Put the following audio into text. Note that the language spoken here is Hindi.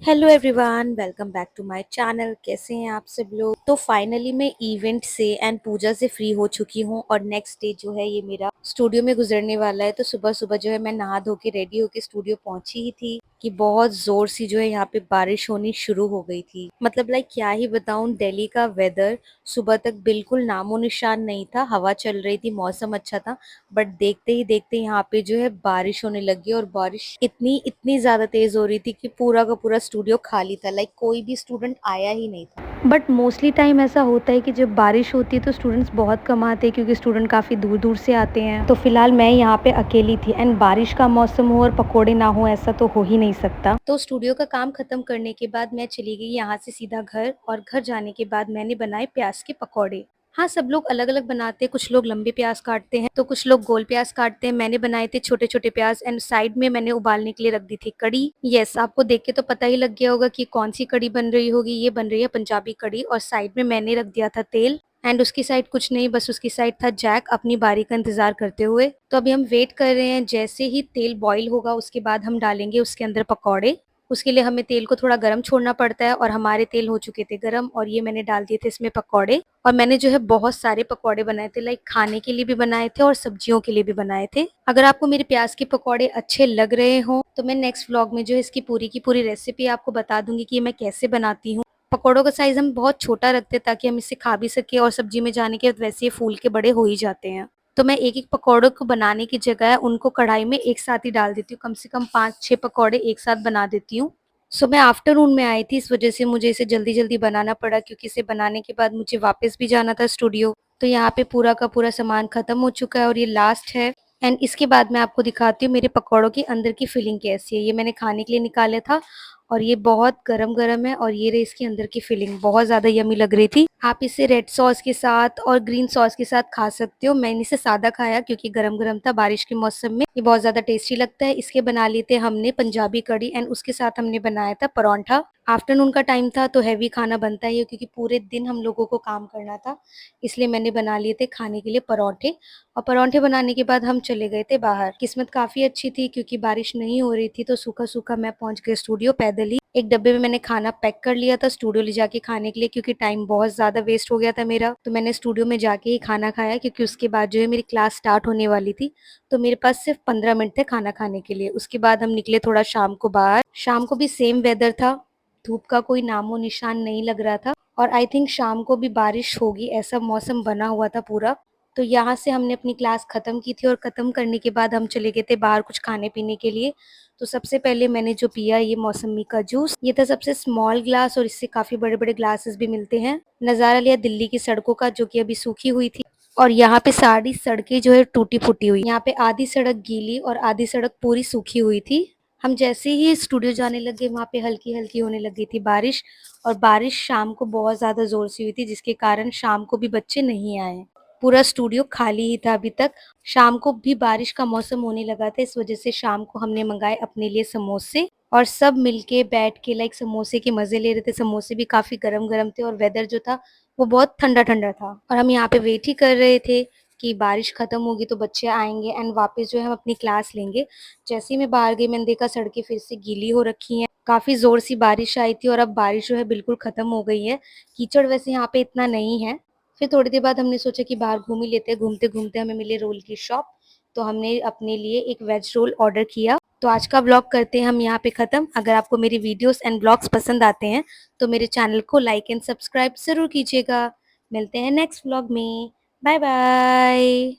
Hello everyone, welcome back to my channel. कैसे हैं आप सब लोग। तो फाइनली मैं इवेंट से एंड पूजा से फ्री हो चुकी हूँ और नेक्स्ट डे जो है ये मेरा स्टूडियो में गुजरने वाला है। तो सुबह सुबह जो है मैं नहा धो के रेडी होके स्टूडियो पहुंची ही थी कि बहुत जोर सी जो है यहाँ पे बारिश होनी शुरू हो गई थी। मतलब लाइक क्या ही बताऊं, दिल्ली का वेदर सुबह तक बिल्कुल नामो निशान नहीं था। हवा चल रही थी, मौसम अच्छा था, बट देखते ही देखते यहाँ पे जो है बारिश होने लगी और बारिश इतनी इतनी ज्यादा तेज हो रही थी कि पूरा का पूरा स्टूडियो खाली था। लाइक कोई भी स्टूडेंट आया ही नहीं था। बट मोस्टली टाइम ऐसा होता है कि जब बारिश होती है तो स्टूडेंट्स बहुत कम आते हैं क्योंकि स्टूडेंट काफ़ी दूर दूर से आते हैं। तो फिलहाल मैं यहाँ पे अकेली थी एंड बारिश का मौसम हो और पकोड़े ना हो ऐसा तो हो ही नहीं सकता। तो स्टूडियो का काम खत्म करने के बाद मैं चली गई यहाँ से सीधा घर, और घर जाने के बाद मैंने बनाए प्याज के पकौड़े। हाँ, सब लोग अलग अलग बनाते हैं। कुछ लोग लंबे प्याज काटते हैं तो कुछ लोग गोल प्याज काटते हैं। मैंने बनाए थे छोटे छोटे प्याज एंड साइड में मैंने उबालने के लिए रख दी थी कड़ी। यस, आपको देख के तो पता ही लग गया होगा कि कौन सी कड़ी बन रही होगी। ये बन रही है पंजाबी कड़ी। और साइड में मैंने रख दिया था तेल एंड उसकी साइड कुछ नहीं, बस उसकी साइड था जैक अपनी बारी का इंतजार करते हुए। तो अभी हम वेट कर रहे हैं, जैसे ही तेल बॉईल होगा उसके बाद हम डालेंगे उसके अंदर पकौड़े। उसके लिए हमें तेल को थोड़ा गर्म छोड़ना पड़ता है और हमारे तेल हो चुके थे गर्म और ये मैंने डाल दिए थे इसमें पकौड़े। और मैंने जो है बहुत सारे पकौड़े बनाए थे, लाइक खाने के लिए भी बनाए थे और सब्जियों के लिए भी बनाए थे। अगर आपको मेरे प्याज के पकौड़े अच्छे लग रहे हो तो मैं नेक्स्ट व्लॉग में जो है इसकी पूरी की पूरी रेसिपी आपको बता दूंगी कि मैं कैसे बनाती हूँ। पकौड़ों का साइज हम बहुत छोटा रखते हैं ताकि हम इसे खा भी सके, और सब्जी में जाने के बाद वैसे ये फूल के बड़े हो ही जाते हैं। तो मैं एक एक पकौड़ों को बनाने की जगह उनको कढ़ाई में एक साथ ही डाल देती हूँ। कम से कम 5-6 पकौड़े एक साथ बना देती हूँ। सो मैं आफ्टरनून में आई थी, इस वजह से मुझे इसे जल्दी जल्दी बनाना पड़ा क्योंकि इसे बनाने के बाद मुझे वापस भी जाना था स्टूडियो। तो यहाँ पे पूरा का पूरा सामान खत्म हो चुका है और ये लास्ट है। एंड इसके बाद मैं आपको दिखाती हूँ मेरे पकौड़ों के अंदर की फिलिंग कैसी है। ये मैंने खाने के लिए निकाला था और ये बहुत गरम गरम है और ये रही इसके अंदर की फिलिंग, बहुत ज्यादा यमी लग रही थी। आप इसे रेड सॉस के साथ और ग्रीन सॉस के साथ खा सकते हो। मैंने इसे सादा खाया क्योंकि गरम गरम था, बारिश के मौसम में ये बहुत ज्यादा टेस्टी लगता है। इसके बना लिए थे हमने पंजाबी कड़ी एंड उसके साथ हमने बनाया था परोंठा। आफ्टरनून का टाइम था तो हैवी खाना बनता ही है क्योंकि पूरे दिन हम लोगों को काम करना था, इसलिए मैंने बना लिए थे खाने के लिए परोंठे। और परोंठे बनाने के बाद हम चले गए थे बाहर। किस्मत काफी अच्छी थी क्योंकि बारिश नहीं हो रही थी तो सूखा सूखा मैं पहुंच गई स्टूडियो पैदल ही। एक डब्बे में मैंने खाना पैक कर लिया था स्टूडियो ले जाके खाने के लिए क्योंकि टाइम बहुत ज्यादा वेस्ट हो गया था मेरा। तो मैंने स्टूडियो में जाके ही खाना खाया क्योंकि उसके बाद जो है मेरी क्लास स्टार्ट होने वाली थी। तो मेरे पास सिर्फ 15 मिनट थे खाना खाने के लिए। उसके बाद हम निकले थोड़ा शाम को बाहर। शाम को भी सेम वेदर था, धूप का कोई नामो निशान नहीं लग रहा था और आई थिंक शाम को भी बारिश होगी ऐसा मौसम बना हुआ था पूरा। तो यहाँ से हमने अपनी क्लास खत्म की थी और खत्म करने के बाद हम चले गए थे बाहर कुछ खाने पीने के लिए। तो सबसे पहले मैंने जो पिया ये मौसमी का जूस। ये था सबसे स्मॉल ग्लास और इससे काफी बड़े बड़े ग्लासेस भी मिलते हैं। नजारा लिया दिल्ली की सड़कों का जो कि अभी सूखी हुई थी और यहाँ पे सारी सड़कें जो है टूटी फूटी हुई। यहाँ पे आधी सड़क गीली और आधी सड़क पूरी सूखी हुई थी। हम जैसे ही स्टूडियो जाने लगे वहाँ पे हल्की हल्की होने लगी थी बारिश, और बारिश शाम को बहुत ज्यादा जोर से हुई थी जिसके कारण शाम को भी बच्चे नहीं आए। पूरा स्टूडियो खाली ही था अभी तक। शाम को भी बारिश का मौसम होने लगा था, इस वजह से शाम को हमने मंगाए अपने लिए समोसे और सब मिलके बैठ के लाइक समोसे के मजे ले रहे थे। समोसे भी काफी गरम गरम थे और वेदर जो था वो बहुत ठंडा ठंडा था और हम यहाँ पे वेट ही कर रहे थे कि बारिश खत्म होगी तो बच्चे आएंगे एंड वापस जो है हम अपनी क्लास लेंगे। जैसे ही मैं बाहर गई मैंने देखा सड़कें फिर से गीली हो रखी हैं। काफी जोर सी बारिश आई थी और अब बारिश जो है बिल्कुल खत्म हो गई है। कीचड़ वैसे यहाँ पे इतना नहीं है। फिर थोड़ी देर बाद हमने सोचा कि बाहर घूम ही लेते हैं। घूमते घूमते हमें मिले रोल की शॉप, तो हमने अपने लिए एक वेज रोल ऑर्डर किया। तो आज का ब्लॉग करते हैं हम यहाँ पे खत्म। अगर आपको मेरी वीडियोस एंड ब्लॉग्स पसंद आते हैं तो मेरे चैनल को लाइक एंड सब्सक्राइब जरूर कीजिएगा। मिलते हैं नेक्स्ट ब्लॉग में। Bye bye.